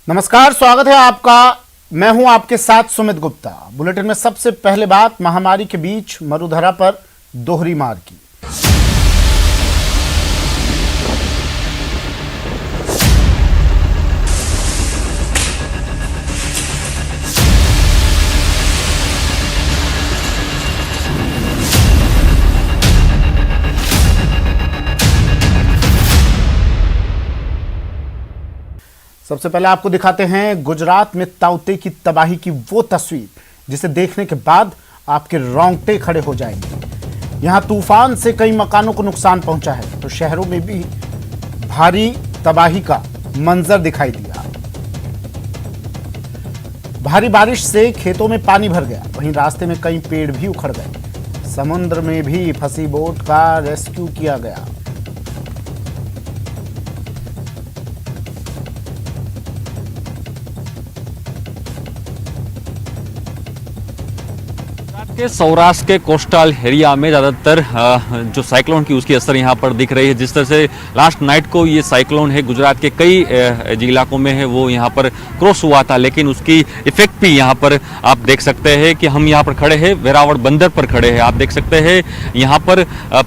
नमस्कार, स्वागत है आपका। मैं हूं आपके साथ सुमित गुप्ता। बुलेटिन में सबसे पहले बात महामारी के बीच मरुधरा पर दोहरी मार की। सबसे पहले आपको दिखाते हैं गुजरात में ताउते की तबाही की वो तस्वीर जिसे देखने के बाद आपके रोंगटे खड़े हो जाएंगे। यहां तूफान से कई मकानों को नुकसान पहुंचा है तो शहरों में भी भारी तबाही का मंजर दिखाई दिया। भारी बारिश से खेतों में पानी भर गया, वहीं रास्ते में कई पेड़ भी उखड़ गए। समुद्र में भी फंसी बोट का रेस्क्यू किया गया। के सौराष्ट्र के कोस्टल एरिया में ज़्यादातर जो साइक्लोन की उसकी असर यहाँ पर दिख रही है। जिस तरह से लास्ट नाइट को ये साइक्लोन है गुजरात के कई जो इलाकों में है वो यहाँ पर क्रॉस हुआ था, लेकिन उसकी इफेक्ट भी यहाँ पर आप देख सकते हैं कि हम यहाँ पर खड़े हैं, वेरावल बंदर पर खड़े हैं। आप देख सकते हैं यहाँ पर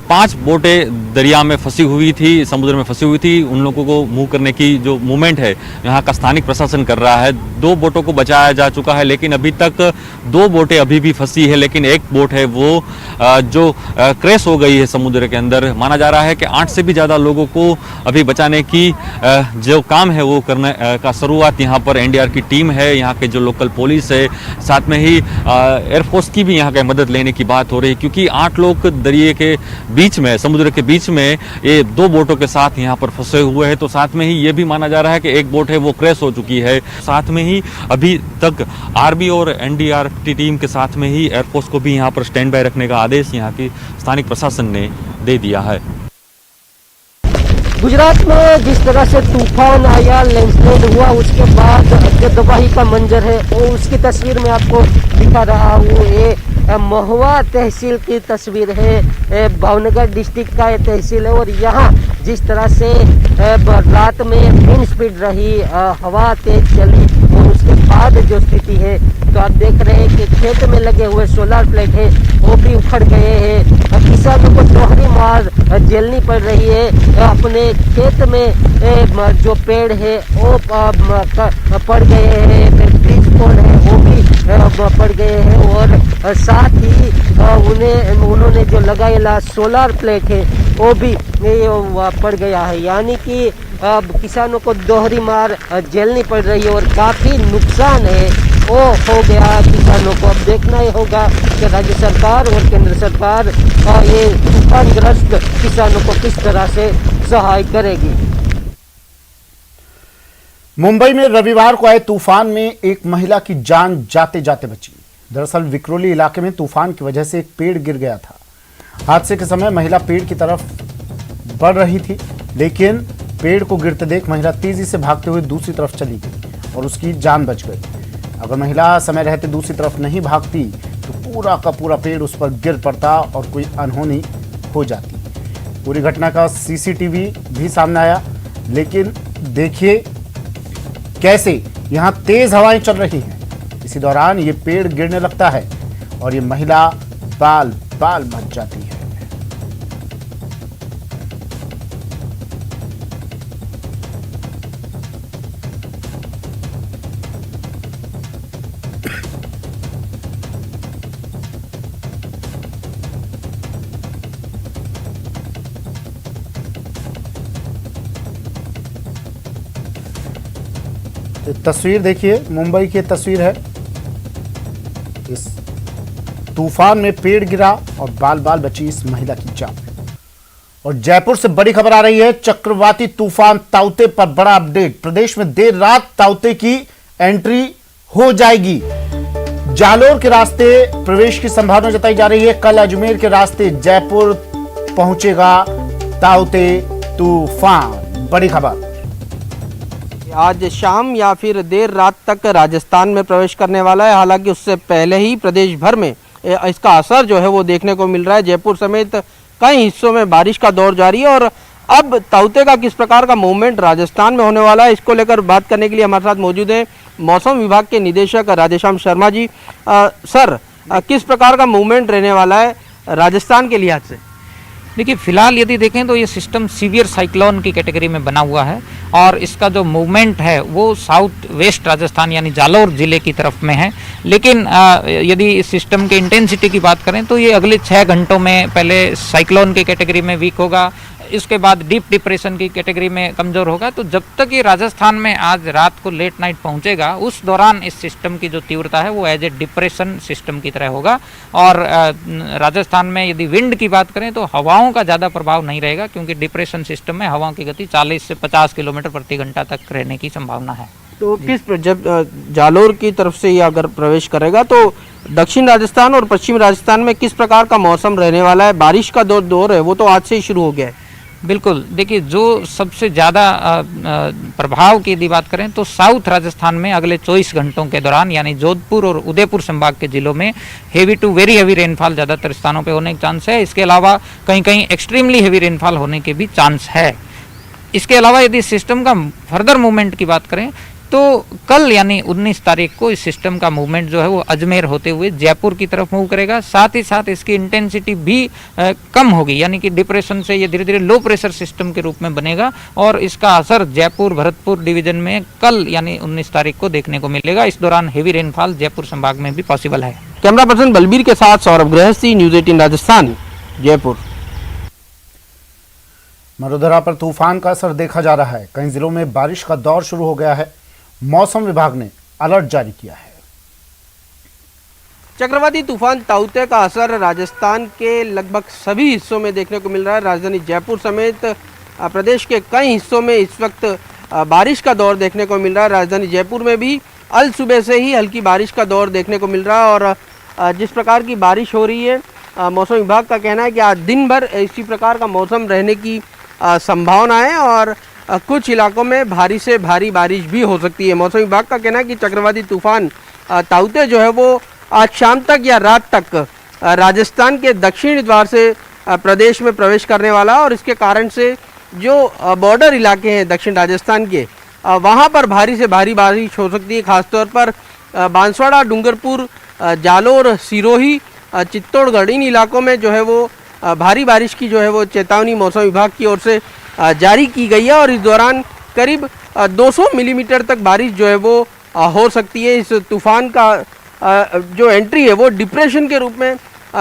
5 बोटें दरिया में फंसी हुई थी, समुद्र में फंसी हुई थी। उन लोगों को मूव करने की जो मूवमेंट है यहाँ का स्थानिक प्रशासन कर रहा है। 2 बोटों को बचाया जा चुका है, लेकिन अभी तक 2 बोटें अभी भी फंसी है, लेकिन एक बोट है वो जो क्रैश हो गई है समुद्र के अंदर। माना जा रहा है कि 8 से भी ज़्यादा लोगों को अभी बचाने की जो काम है वो करने का शुरुआत यहाँ पर एनडीआर की टीम है, यहाँ के जो लोकल पुलिस है, साथ में ही एयरफोर्स की भी यहाँ के मदद लेने की बात हो रही है, क्योंकि 8 लोग दरिया के बीच में, समुद्र के बीच में ये 2 बोटों के साथ यहाँ पर फंसे हुए हैं। तो साथ में ही ये भी माना जा रहा है कि एक बोट है वो क्रैश हो चुकी है। साथ में ही अभी तक आर्मी और एनडीआर की टीम के साथ में ही एयरफोर्स को भी यहाँ पर स्टैंड बाय रखने का आदेश यहाँ की स्थानिक प्रशासन ने दे दिया है। गुजरात में जिस तरह से तूफान आया, लैंडस्लाइड हुआ, उसके बाद जो तबाही का मंजर है वो उसकी तस्वीर मैं आपको दिखा रहा हूँ। ये महुआ तहसील की तस्वीर है, भावनगर डिस्ट्रिक्ट का ये तहसील है। और यहाँ जिस तरह से रात में विंड स्पीड रही, हवा तेज चली और उसके बाद जो स्थिति है तो आप देख रहे हैं कि खेत में लगे हुए सोलर प्लेट है वो भी उखड़ गए हैं। किसानों को दोहरी मार झेलनी पड़ रही है। अपने खेत में जो पेड़ है वो पड़ गए हैं, ब्रिज पोल है वो भी पड़ गए हैं, और साथ ही उन्होंने जो लगाएला सोलर प्लेट है वो भी पड़ गया है। यानी कि किसानों को दोहरी मार झेलनी पड़ रही है और काफ़ी नुकसान है वो हो गया किसानों को। अब देखना ही होगा कि राज्य सरकार और केंद्र सरकार ये तूफानग्रस्त किसानों को किस तरह से सहाय करेगी। मुंबई में रविवार को आए तूफान में एक महिला की जान जाते जाते बची। दरअसल विक्रोली इलाके में तूफान की वजह से एक पेड़ गिर गया था। हादसे के समय महिला पेड़ की तरफ बढ़ रही थी, लेकिन पेड़ को गिरते देख महिला तेजी से भागते हुए दूसरी तरफ चली गई और उसकी जान बच गई। अगर महिला समय रहते दूसरी तरफ नहीं भागती तो पूरा का पूरा पेड़ उस पर गिर पड़ता और कोई अनहोनी हो जाती। पूरी घटना का सीसीटीवी भी सामने आया, लेकिन देखिए कैसे यहाँ तेज हवाएं चल रही हैं। इसी दौरान ये पेड़ गिरने लगता है और ये महिला बाल बाल बच जाती है। तस्वीर देखिए, मुंबई की तस्वीर है। इस तूफान में पेड़ गिरा और बाल बाल बची इस महिला की जान। और जयपुर से बड़ी खबर आ रही है। चक्रवाती तूफान ताउते पर बड़ा अपडेट। प्रदेश में देर रात ताउते की एंट्री हो जाएगी। जालोर के रास्ते प्रवेश की संभावना जताई जा रही है। कल अजमेर के रास्ते जयपुर पहुंचेगा ताउते तूफान। बड़ी खबर। आज शाम या फिर देर रात तक राजस्थान में प्रवेश करने वाला है। हालांकि उससे पहले ही प्रदेश भर में इसका असर जो है वो देखने को मिल रहा है। जयपुर समेत कई हिस्सों में बारिश का दौर जारी है और अब ताउते का किस प्रकार का मूवमेंट राजस्थान में होने वाला है, इसको लेकर बात करने के लिए हमारे साथ मौजूद हैं मौसम विभाग के निदेशक राधेश्याम शर्मा जी। सर, किस प्रकार का मूवमेंट रहने वाला है राजस्थान के लिहाज से? देखिए, फिलहाल यदि देखें तो ये सिस्टम सीवियर साइक्लोन की कैटेगरी में बना हुआ है और इसका जो मूवमेंट है वो साउथ वेस्ट राजस्थान यानी जालौर जिले की तरफ में है। लेकिन यदि इस सिस्टम के इंटेंसिटी की बात करें तो ये अगले 6 घंटों में पहले साइक्लोन की कैटेगरी में वीक होगा, इसके बाद डीप डिप्रेशन की कैटेगरी में कमज़ोर होगा। तो जब तक ये राजस्थान में आज रात को लेट नाइट पहुंचेगा उस दौरान इस सिस्टम की जो तीव्रता है वो एज ए डिप्रेशन सिस्टम की तरह होगा। और राजस्थान में यदि विंड की बात करें तो हवाओं का ज़्यादा प्रभाव नहीं रहेगा, क्योंकि डिप्रेशन सिस्टम में हवाओं की गति 40 से 50 किलोमीटर प्रति घंटा तक रहने की संभावना है। तो जब जालोर की तरफ से ये अगर प्रवेश करेगा तो दक्षिण राजस्थान और पश्चिम राजस्थान में किस प्रकार का मौसम रहने वाला है? बारिश का दौर है वो तो आज से ही शुरू हो गया है। बिल्कुल, देखिए, जो सबसे ज़्यादा प्रभाव की यदि बात करें तो साउथ राजस्थान में अगले 24 घंटों के दौरान यानी जोधपुर और उदयपुर संभाग के जिलों में heavy to very heavy rainfall ज़्यादातर स्थानों पे होने के चांस है। इसके अलावा कहीं कहीं एक्सट्रीमली हेवी रेनफॉल होने के भी चांस है। इसके अलावा यदि सिस्टम का फर्दर मूवमेंट की बात करें तो कल यानी 19 तारीख को इस सिस्टम का मूवमेंट जो है वो अजमेर होते हुए जयपुर की तरफ मूव करेगा। साथ ही साथ इसकी इंटेंसिटी भी कम होगी, यानी कि डिप्रेशन से ये धीरे धीरे लो प्रेशर सिस्टम के रूप में बनेगा और इसका असर जयपुर भरतपुर डिवीजन में कल यानी 19 तारीख को देखने को मिलेगा। इस दौरान हेवी रेनफॉल जयपुर संभाग में भी पॉसिबल है। कैमरा पर्सन बलबीर के साथ सौरभ गृहस्थी, न्यूज़ 18 राजस्थान, जयपुर। मरुधरा पर तूफान का असर देखा जा रहा है। कई जिलों में बारिश का दौर शुरू हो गया है। मौसम विभाग ने अलर्ट जारी किया है। चक्रवाती तूफान ताउते का असर राजस्थान के लगभग सभी हिस्सों में देखने को मिल रहा है। राजधानी जयपुर समेत प्रदेश के कई हिस्सों में इस वक्त बारिश का दौर देखने को मिल रहा है। राजधानी जयपुर में भी अल सुबह से ही हल्की बारिश का दौर देखने को मिल रहा है और जिस प्रकार की बारिश हो रही है, मौसम विभाग का कहना है कि आज दिन भर इसी प्रकार का मौसम रहने की संभावना है और कुछ इलाकों में भारी से भारी बारिश भी हो सकती है। मौसम विभाग का कहना है कि चक्रवाती तूफान ताउते जो है वो आज शाम तक या रात तक राजस्थान के दक्षिणी द्वार से प्रदेश में प्रवेश करने वाला और इसके कारण से जो बॉर्डर इलाके हैं दक्षिण राजस्थान के वहाँ पर भारी से भारी बारिश हो सकती है। खासतौर पर बांसवाड़ा, डूंगरपुर, जालोर, सिरोही, चित्तौड़गढ़ इन इलाकों में जो है वो भारी बारिश की जो है वो चेतावनी मौसम विभाग की ओर से जारी की गई है और इस दौरान करीब 200 मिलीमीटर तक बारिश जो है वो हो सकती है। इस तूफान का जो एंट्री है वो डिप्रेशन के रूप में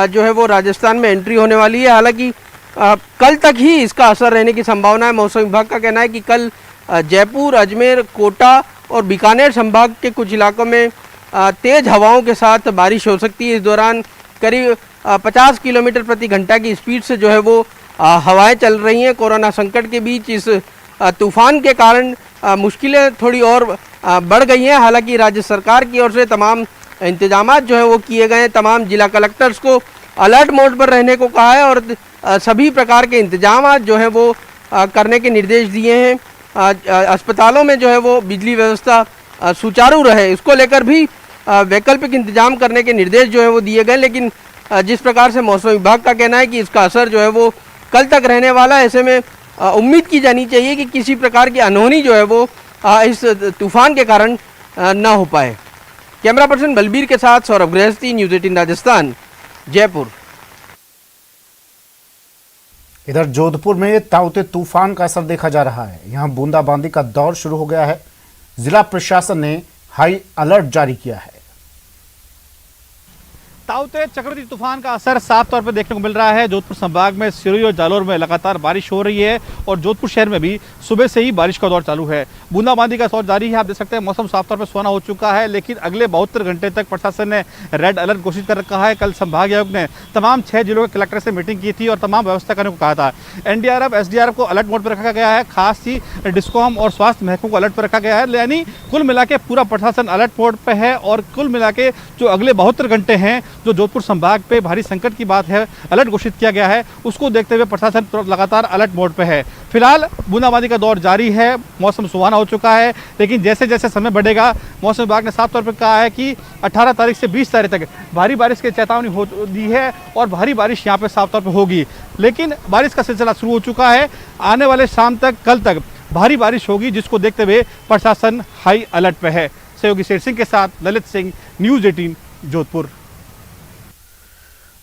जो है वो राजस्थान में एंट्री होने वाली है। हालांकि कल तक ही इसका असर रहने की संभावना है। मौसम विभाग का कहना है कि कल जयपुर, अजमेर, कोटा और बीकानेर संभाग के कुछ इलाकों में तेज़ हवाओं के साथ बारिश हो सकती है। इस दौरान करीब 50 किलोमीटर प्रति घंटा की स्पीड से जो है वो हवाएं चल रही हैं। कोरोना संकट के बीच इस तूफान के कारण मुश्किलें थोड़ी और बढ़ गई हैं। हालांकि राज्य सरकार की ओर से तमाम इंतजामात जो है वो किए गए हैं। तमाम जिला कलेक्टर्स को अलर्ट मोड पर रहने को कहा है और सभी प्रकार के इंतजामात जो है वो करने के निर्देश दिए हैं। अस्पतालों में जो है वो बिजली व्यवस्था सुचारू रहे, इसको लेकर भी वैकल्पिक इंतजाम करने के निर्देश जो है वो दिए गए। लेकिन जिस प्रकार से मौसम विभाग का कहना है कि इसका असर जो है वो कल तक रहने वाला है, ऐसे में उम्मीद की जानी चाहिए कि किसी प्रकार की अनहोनी जो है वो इस तूफान के कारण न हो पाए। कैमरा पर्सन बलबीर के साथ सौरभ गृहस्थी, न्यूज़ 18 राजस्थान, जयपुर। इधर जोधपुर में ताउते तूफान का असर देखा जा रहा है। यहां बूंदाबांदी का दौर शुरू हो गया है। जिला प्रशासन ने हाई अलर्ट जारी किया है। ताउते चक्रवाती तूफान का असर साफ तौर पर देखने को मिल रहा है। जोधपुर संभाग में सिरोही और जालोर में लगातार बारिश हो रही है और जोधपुर शहर में भी सुबह से ही बारिश का दौर चालू है। बूंदाबांदी का दौर जारी है। आप देख सकते हैं मौसम साफ तौर पर सुहाना हो चुका है, लेकिन अगले 72 घंटे तक प्रशासन ने रेड अलर्ट घोषित कर रखा है। कल संभाग आयुक्त ने तमाम 6 जिलों के कलेक्टर से मीटिंग की थी और तमाम व्यवस्था करने को कहा था। NDRF, SDRF को अलर्ट मोड पर रखा गया है। खास ही डिस्कॉम और स्वास्थ्य महकमों को अलर्ट पर रखा गया है। यानी कुल मिला के पूरा प्रशासन अलर्ट मोड पर है और कुल मिला के जो अगले 72 घंटे हैं जो जोधपुर संभाग पे भारी संकट की बात है, अलर्ट घोषित किया गया है, उसको देखते हुए प्रशासन लगातार अलर्ट मोड पे है। फिलहाल बूंदाबांदी का दौर जारी है, मौसम सुहाना हो चुका है, लेकिन जैसे जैसे समय बढ़ेगा मौसम विभाग ने साफ तौर पर कहा है कि 18 तारीख से 20 तारीख तक भारी बारिश की चेतावनी दी है और भारी बारिश यहाँ पे साफ तौर पर होगी। लेकिन बारिश का सिलसिला शुरू हो चुका है, आने वाले शाम तक, कल तक भारी बारिश होगी, जिसको देखते हुए प्रशासन हाई अलर्ट पे है। सहयोगी शेर सिंह के साथ ललित सिंह, न्यूज़ 18 जोधपुर।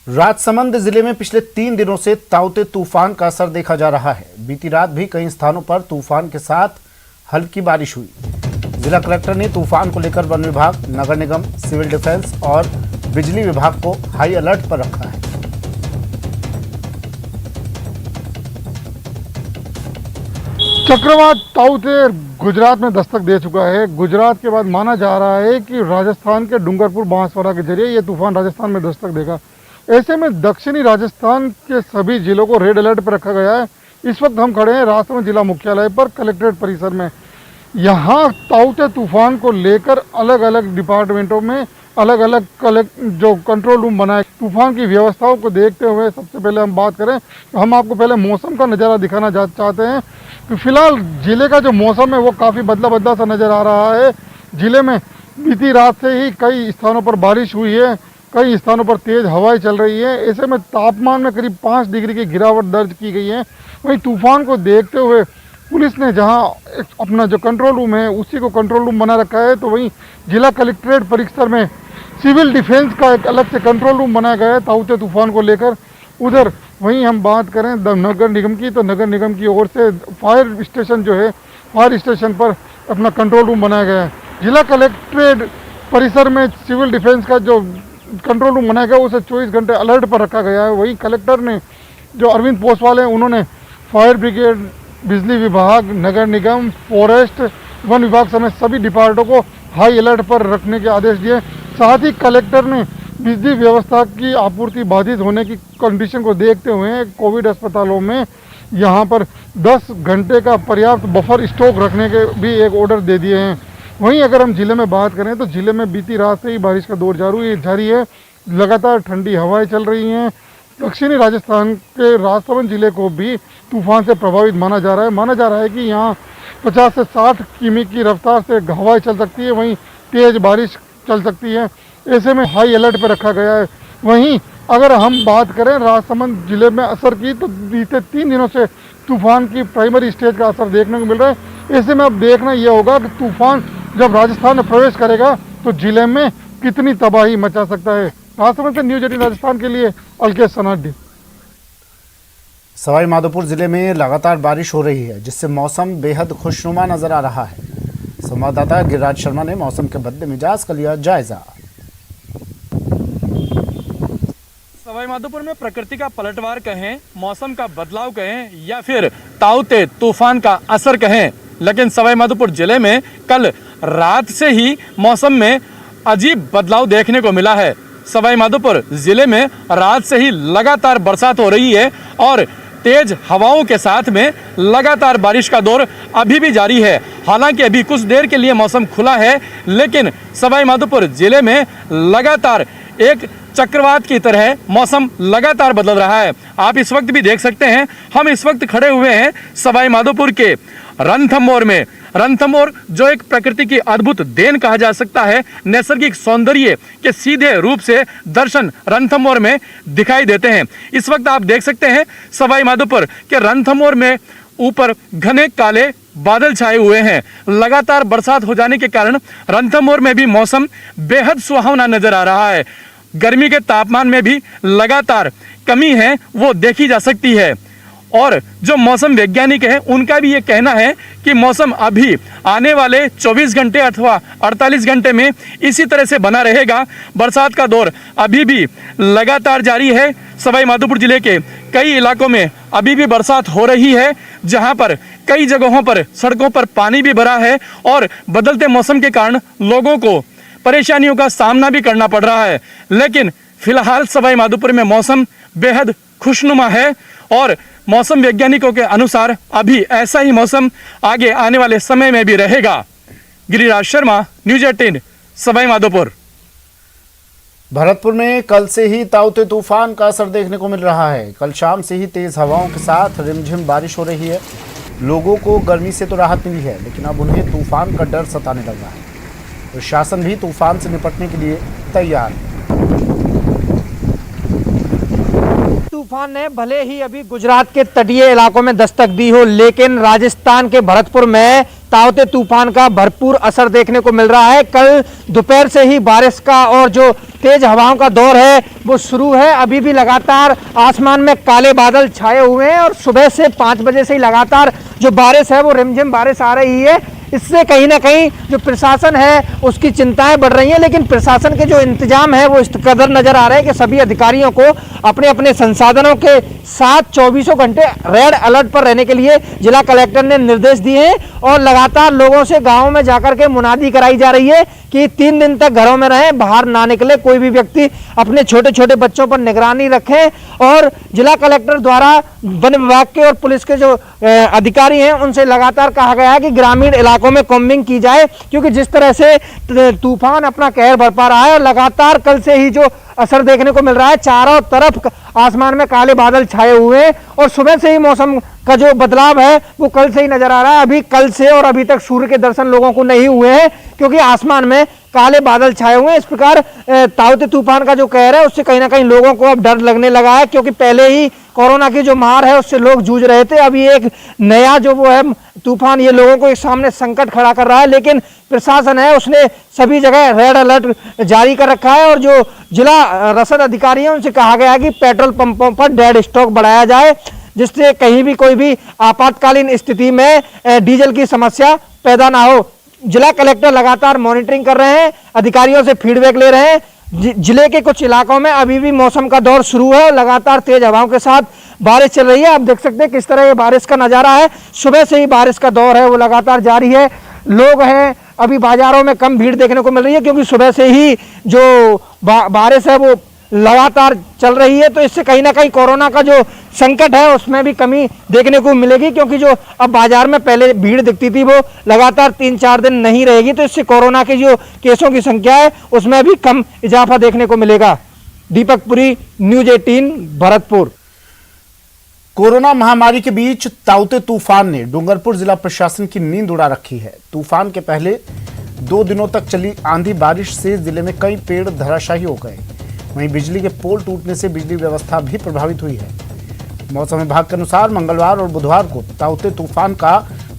राजसमंद जिले में पिछले 3 दिनों से ताउते तूफान का असर देखा जा रहा है। बीती रात भी कई स्थानों पर तूफान के साथ हल्की बारिश हुई। जिला कलेक्टर ने तूफान को लेकर वन विभाग, नगर निगम, सिविल डिफेंस और बिजली विभाग को हाई अलर्ट पर रखा है। चक्रवात ताउते गुजरात में दस्तक दे चुका है। गुजरात के बाद माना जा रहा है कि राजस्थान के डूंगरपुर बांसवाड़ा के जरिए ये तूफान राजस्थान में दस्तक देगा। ऐसे में दक्षिणी राजस्थान के सभी जिलों को रेड अलर्ट पर रखा गया है। इस वक्त हम खड़े हैं राजसमंद जिला मुख्यालय पर, कलेक्ट्रेट परिसर में। यहाँ ताउते तूफान को लेकर अलग अलग डिपार्टमेंटों में अलग अलग जो कंट्रोल रूम बनाए, तूफान की व्यवस्थाओं को देखते हुए सबसे पहले हम बात करें, हम आपको पहले मौसम का नज़ारा दिखाना चाहते हैं। तो फिलहाल जिले का जो मौसम है वो काफ़ी बदला सा नज़र आ रहा है। जिले में बीती रात से ही कई स्थानों पर बारिश हुई है, कई स्थानों पर तेज़ हवाएं चल रही है। ऐसे में तापमान में करीब 5 डिग्री की गिरावट दर्ज की गई है। वहीं तूफान को देखते हुए पुलिस ने जहां अपना जो कंट्रोल रूम है उसी को कंट्रोल रूम बना रखा है, तो वहीं जिला कलेक्ट्रेट परिसर में सिविल डिफेंस का एक अलग से कंट्रोल रूम बनाया गया है ताउते तूफान को लेकर। उधर वहीं हम बात करें नगर निगम की, तो नगर निगम की ओर से फायर स्टेशन जो है, फायर स्टेशन पर अपना कंट्रोल रूम बनाया गया है। जिला कलेक्ट्रेट परिसर में सिविल डिफेंस का जो कंट्रोल रूम बनाया गया उसे 24 घंटे अलर्ट पर रखा गया है। वहीं कलेक्टर ने जो अरविंद पोसवाल हैं उन्होंने फायर ब्रिगेड, बिजली विभाग, नगर निगम, फॉरेस्ट, वन विभाग समेत सभी डिपार्टों को हाई अलर्ट पर रखने के आदेश दिए। साथ ही कलेक्टर ने बिजली व्यवस्था की आपूर्ति बाधित होने की कंडीशन को देखते हुए कोविड अस्पतालों में यहाँ पर 10 घंटे का पर्याप्त बफर स्टॉक रखने के भी एक ऑर्डर दे दिए हैं। वहीं अगर हम जिले में बात करें तो जिले में बीती रात से ही बारिश का दौर जारी है। लगातार ठंडी हवाएं चल रही हैं। दक्षिणी राजस्थान के राजसमंद जिले को भी तूफान से प्रभावित माना जा रहा है कि यहाँ 50 से 60 किमी की रफ्तार से हवाएं चल सकती है, वहीं तेज़ बारिश चल सकती है। ऐसे में हाई अलर्ट पर रखा गया है। वहीं अगर हम बात करें राजसमंद जिले में असर की, तो बीते 3 दिनों से तूफान की प्राइमरी स्टेज का असर देखने को मिल रहा है। ऐसे में अब देखना यह होगा कि तूफान जब राजस्थान में प्रवेश करेगा तो जिले में कितनी तबाही मचा सकता है। राजसमंद से न्यूज़ 18 राजस्थान के लिए अलकेश सनाडी। सवाई माधोपुर जिले में लगातार बारिश हो रही है, जिससे मौसम बेहद खुशनुमा नजर आ रहा है। संवाददाता गिरिराज शर्मा ने मौसम के बदले मिजाज का लिया जायजा। सवाई माधोपुर में प्रकृति का पलटवार कहें, मौसम का बदलाव कहें या फिर ताउते तूफान का असर कहें, लेकिन सवाई माधोपुर जिले में कल रात से ही मौसम में अजीब बदलाव देखने को मिला है। सवाई माधोपुर जिले में रात से ही लगातार बरसात हो रही है और तेज हवाओं के साथ में लगातार बारिश का दौर अभी भी जारी है। हालांकि अभी कुछ देर के लिए मौसम खुला है, लेकिन सवाई माधोपुर जिले में लगातार एक चक्रवात की तरह मौसम लगातार बदल रहा है। आप इस वक्त भी देख सकते हैं, हम इस वक्त खड़े हुए हैं सवाई माधोपुर के रणथंभौर में। रणथंभौर जो एक प्रकृति की अद्भुत देन कहा जा सकता है, नैसर्गिक सौंदर्य के सीधे रूप से दर्शन रणथंभौर में दिखाई देते हैं। इस वक्त आप देख सकते हैं सवाई माधोपुर के रणथंभौर में ऊपर घने काले बादल छाए हुए हैं। लगातार बरसात हो जाने के कारण रणथंभौर में भी मौसम बेहद सुहावना नजर आ रहा है। गर्मी के तापमान में भी लगातार कमी है वो देखी जा सकती है। और जो मौसम वैज्ञानिक है उनका भी ये कहना है कि मौसम अभी आने वाले 24 घंटे अथवा 48 घंटे में इसी तरह से बना रहेगा। बरसात का दौर अभी भी लगातार जारी है। सवाई माधोपुर जिले के कई इलाकों में अभी भी बरसात हो रही है, जहां पर कई जगहों पर सड़कों पर पानी भी भरा है और बदलते मौसम के कारण लोगों को परेशानियों का सामना भी करना पड़ रहा है। लेकिन फिलहाल सवाई माधोपुर में मौसम बेहद खुशनुमा है और मौसम वैज्ञानिकों के अनुसार अभी ऐसा ही मौसम आगे आने वाले समय में भी रहेगा। गिरिराज शर्मा, न्यूज़ 18, सवाई माधोपुर। भरतपुर में कल से ही ताउते तूफान का असर देखने को मिल रहा है। कल शाम से ही तेज हवाओं के साथ रिमझिम बारिश हो रही है। लोगों को गर्मी से तो राहत मिली है, लेकिन अब उन्हें तूफान का डर सताने लगा है। प्रशासन भी तूफान से निपटने के लिए तैयार है। तूफान ने भले ही अभी गुजरात के तटीय इलाकों में दस्तक दी हो, लेकिन राजस्थान के भरतपुर में ताउते तूफान का भरपूर असर देखने को मिल रहा है। कल दोपहर से ही बारिश का और जो तेज हवाओं का दौर है वो शुरू है। अभी भी लगातार आसमान में काले बादल छाए हुए हैं और सुबह से 5 बजे से ही लगातार जो बारिश है वो रिमझिम बारिश आ रही है। इससे कहीं ना कहीं जो प्रशासन है उसकी चिंताएं बढ़ रही हैं, लेकिन प्रशासन के जो इंतजाम है वो इस कदर नजर आ रहे हैं कि सभी अधिकारियों को अपने अपने संसाधनों के साथ 24 घंटे रेड अलर्ट पर रहने के लिए जिला कलेक्टर ने निर्देश दिए हैं और लगातार लोगों से गाँव में जाकर के मुनादी कराई जा रही है कि 3 दिन तक घरों में रहें, बाहर ना निकले। कोई भी व्यक्ति अपने छोटे छोटे बच्चों पर निगरानी रखें और जिला कलेक्टर द्वारा वन विभाग के और पुलिस के जो अधिकारी हैं उनसे लगातार कहा गया है कि ग्रामीण इलाकों में कॉम्बिंग की जाए, क्योंकि जिस तरह से तूफान अपना कहर बरपा रहा है और लगातार कल से ही जो असर देखने को मिल रहा है, चारों तरफ आसमान में काले बादल छाए हुए हैं और सुबह से ही मौसम का जो बदलाव है वो कल से ही नजर आ रहा है। अभी कल से और अभी तक सूर्य के दर्शन लोगों को नहीं हुए हैं क्योंकि आसमान में काले बादल छाए हुए हैं। इस प्रकार ताउते तूफान का जो कहर है उससे कहीं ना कहीं लोगों को अब डर लगने लगा है, क्योंकि पहले ही कोरोना की जो मार है उससे लोग जूझ रहे थे। अभी एक नया जो वो है तूफान ये लोगों को एक सामने संकट खड़ा कर रहा है, लेकिन प्रशासन है उसने सभी जगह रेड अलर्ट जारी कर रखा है और जो जिला रसद अधिकारी है उनसे कहा गया है कि पेट्रोल पंपों पर डेड स्टॉक बढ़ाया जाए, जिससे कहीं भी कोई भी आपातकालीन स्थिति में डीजल की समस्या पैदा ना हो। जिला कलेक्टर लगातार मॉनिटरिंग कर रहे हैं, अधिकारियों से फीडबैक ले रहे हैं। जिले के कुछ इलाकों में अभी भी मौसम का दौर शुरू है, लगातार तेज हवाओं के साथ बारिश चल रही है। आप देख सकते हैं किस तरह ये बारिश का नज़ारा है। सुबह से ही बारिश का दौर है वो लगातार जारी है। लोग हैं अभी बाजारों में कम भीड़ देखने को मिल रही है क्योंकि सुबह से ही जो बारिश है वो लगातार चल रही है, तो इससे कहीं ना कहीं कोरोना का जो संकट है उसमें भी कमी देखने को मिलेगी, क्योंकि जो अब बाजार में पहले भीड़ दिखती थी वो लगातार 3-4 दिन नहीं रहेगी, तो इससे कोरोना के जो केसों की संख्या है उसमें भी कम इजाफा देखने को मिलेगा। दीपक पुरी, न्यूज 18 भरतपुर। कोरोना महामारी के बीच ताउते तूफान ने डूंगरपुर जिला प्रशासन की नींद उड़ा रखी है। तूफान के पहले 2 दिनों तक चली आंधी बारिश से जिले में कई पेड़ धराशायी हो गए। वहीं बिजली के पोल टूटने से बिजली व्यवस्था भी प्रभावित हुई है। मौसम विभाग के अनुसार मंगलवार और बुधवार को ताउते तूफान का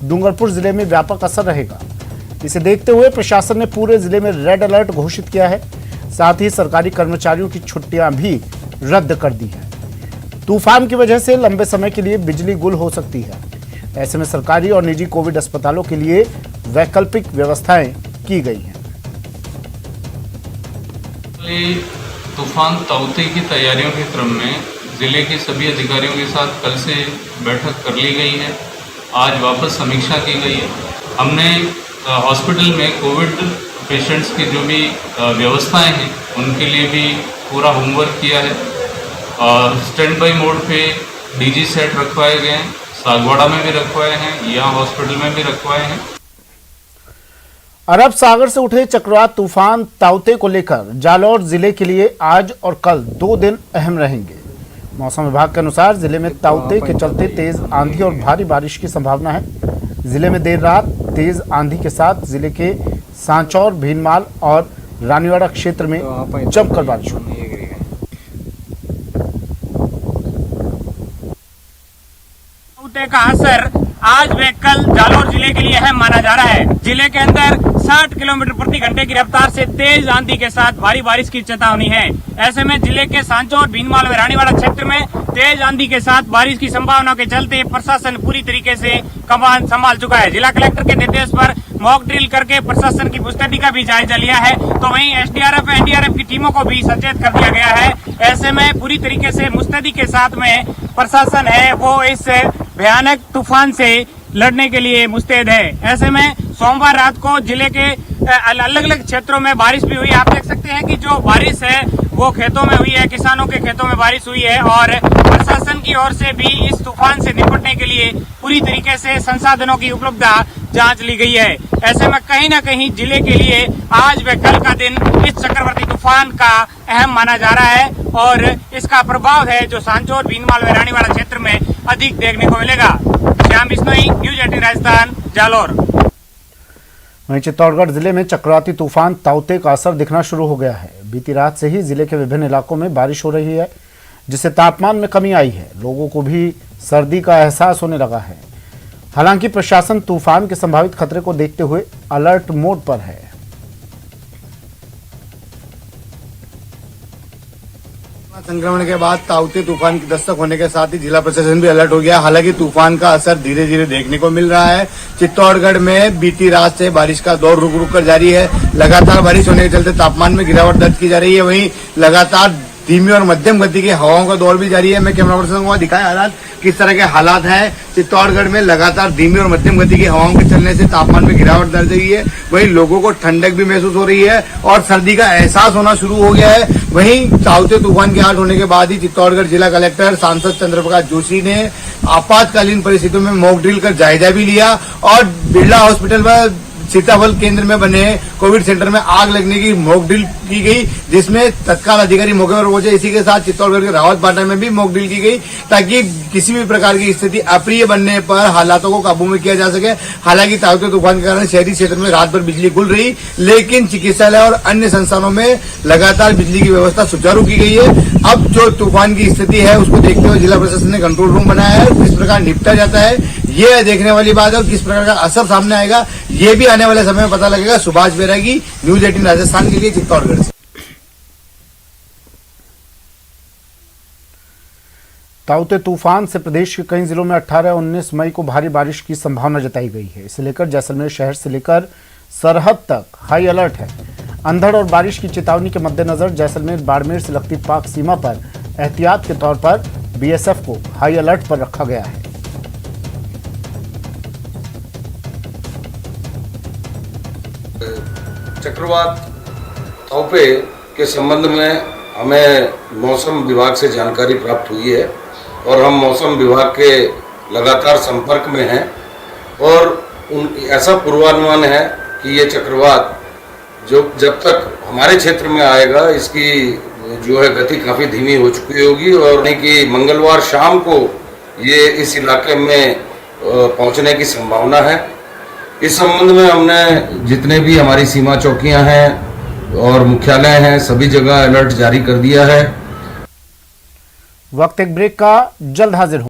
डूंगरपुर जिले में व्यापक असर रहेगा। इसे देखते हुए प्रशासन ने पूरे जिले में रेड अलर्ट घोषित किया है। साथ ही सरकारी कर्मचारियों की छुट्टियां भी रद्द कर दी है। तूफान की वजह से लंबे समय के लिए बिजली गुल हो सकती है। ऐसे में सरकारी और निजी कोविड अस्पतालों के लिए वैकल्पिक व्यवस्थाएं की गई हैं। तूफान ताउते की तैयारियों के क्रम में जिले के सभी अधिकारियों के साथ कल से बैठक कर ली गई है। आज वापस समीक्षा की गई है। हमने हॉस्पिटल में कोविड पेशेंट्स की जो भी व्यवस्थाएं हैं उनके लिए भी पूरा होमवर्क किया है और स्टैंड बाई मोड पे डीजी सेट रखवाए गए हैं, सागवाड़ा में भी रखवाए हैं, यहाँ हॉस्पिटल में भी रखवाए हैं। अरब सागर से उठे चक्रवात तूफान ताउते को लेकर जालौर जिले के लिए आज और कल 2 दिन अहम रहेंगे। मौसम विभाग के अनुसार जिले में ताउते के चलते तेज आंधी और भारी बारिश की संभावना है। जिले में देर रात तेज आंधी के साथ जिले के सांचौर, भीनमाल और रानीवाड़ा क्षेत्र में जमकर बारिश हुई। का असर आज व कल जालौर जिले के लिए अहम माना जा रहा है। जिले के अंदर 60 किलोमीटर प्रति घंटे की रफ्तार से तेज आंधी के साथ भारी बारिश की चेतावनी है। ऐसे में जिले के सांचौर, भीनमाल व रानीवाड़ा क्षेत्र में तेज आंधी के साथ बारिश की संभावना के चलते प्रशासन पूरी तरीके से कमान संभाल चुका है। जिला कलेक्टर के निर्देश पर मॉक ड्रिल करके प्रशासन की मुस्तैदी का भी जायजा लिया है, तो वहीं एसडीआरएफ, एनडीआरएफ की टीमों को भी सचेत कर दिया गया है। ऐसे में पूरी तरीके से मुस्तैदी के साथ में प्रशासन है वो इस भयानक तूफान से लड़ने के लिए मुस्तैद है। ऐसे में सोमवार रात को जिले के अलग अलग क्षेत्रों में बारिश भी हुई। आप देख सकते हैं कि जो बारिश है वो खेतों में हुई है, किसानों के खेतों में बारिश हुई है और प्रशासन की ओर से भी इस तूफान से निपटने के लिए पूरी तरीके से संसाधनों की उपलब्धता जांच ली गई है। ऐसे में कहीं ना कहीं जिले के लिए आज व कल का दिन इस चक्रवर्ती तूफान का अहम माना जा रहा है और इसका प्रभाव है जो सांचौर, भीनमाल व रानीवाड़ा क्षेत्र में अधिक देखने को मिलेगा। श्याम बिश्नोई, न्यूज 18 राजस्थान, जालोर। वहीं चित्तौड़गढ़ जिले में चक्रवाती तूफान ताउते का असर दिखना शुरू हो गया है। बीती रात से ही जिले के विभिन्न इलाकों में बारिश हो रही है, जिससे तापमान में कमी आई है। लोगों को भी सर्दी का एहसास होने लगा है। हालांकि प्रशासन तूफान के संभावित खतरे को देखते हुए अलर्ट मोड पर है। संक्रमण के बाद ताउते तूफान की दस्तक होने के साथ ही जिला प्रशासन भी अलर्ट हो गया। हालांकि तूफान का असर धीरे धीरे देखने को मिल रहा है। चित्तौड़गढ़ में बीती रात से बारिश का दौर रुक रुक कर जारी है। लगातार बारिश होने के चलते तापमान में गिरावट दर्ज की जा रही है। वहीं लगातार धीमी और मध्यम गति की हवाओं का दौर भी जारी है। मैं कैमरा पर्सन को दिखाएं हालात, किस तरह के हालात हैं। चित्तौड़गढ़ में लगातार धीमी और मध्यम गति की हवाओं के चलने से तापमान में गिरावट दर्ज हुई है। वहीं लोगों को ठंडक भी महसूस हो रही है और सर्दी का एहसास होना शुरू हो गया है। वहीं ताउते तूफान के अलर्ट होने के बाद ही चित्तौड़गढ़ जिला कलेक्टर सांसद चंद्रप्रकाश जोशी ने आपातकालीन परिस्थितियों में मॉक ड्रिल कर जायजा भी लिया और बिरला हॉस्पिटल में सीताफल केंद्र में बने कोविड सेंटर में आग लगने की मॉक ड्रिल की गई, जिसमें तत्काल अधिकारी मौके पर पहुंचे। इसी के साथ चित्तौड़गढ़ के रावतपाटा में भी मॉक ड्रिल की गई ताकि किसी भी प्रकार की स्थिति अप्रिय बनने पर हालातों को काबू में किया जा सके। हालांकि ताउते तूफान के कारण शहरी क्षेत्र में रात भर बिजली गुल रही, लेकिन चिकित्सालय और अन्य संस्थानों में लगातार बिजली की व्यवस्था सुचारू की गई है। अब जो तूफान की स्थिति है उसको देखते हुए जिला प्रशासन ने कंट्रोल रूम बनाया है। किस प्रकार निपटा जाता है ये देखने वाली बात है और किस प्रकार का असर सामने आएगा ये भी आने वाले समय में पता लगेगा। सुभाष बैरागी, न्यूज 18 राजस्थान के लिए चित्तौड़गढ़ से। ताउते तूफान से प्रदेश के कई जिलों में 18 और 19 मई को भारी बारिश की संभावना जताई गई है। इसे लेकर जैसलमेर शहर से लेकर सरहद तक हाई अलर्ट है। अंधड़ और बारिश की चेतावनी के मद्देनजर जैसलमेर बाड़मेर से लगती पाक सीमा पर एहतियात के तौर पर बीएसएफ को हाई अलर्ट पर रखा गया है। चक्रवात ताउते के संबंध में हमें मौसम विभाग से जानकारी प्राप्त हुई है और हम मौसम विभाग के लगातार संपर्क में हैं और ऐसा पूर्वानुमान है कि ये चक्रवात जो जब तक हमारे क्षेत्र में आएगा इसकी जो है गति काफ़ी धीमी हो चुकी होगी और कि मंगलवार शाम को ये इस इलाके में पहुंचने की संभावना है। इस संबंध में हमने जितने भी हमारी सीमा चौकियां हैं और मुख्यालय हैं सभी जगह अलर्ट जारी कर दिया है। वक्त एक ब्रेक का, जल्द हाजिर हूं।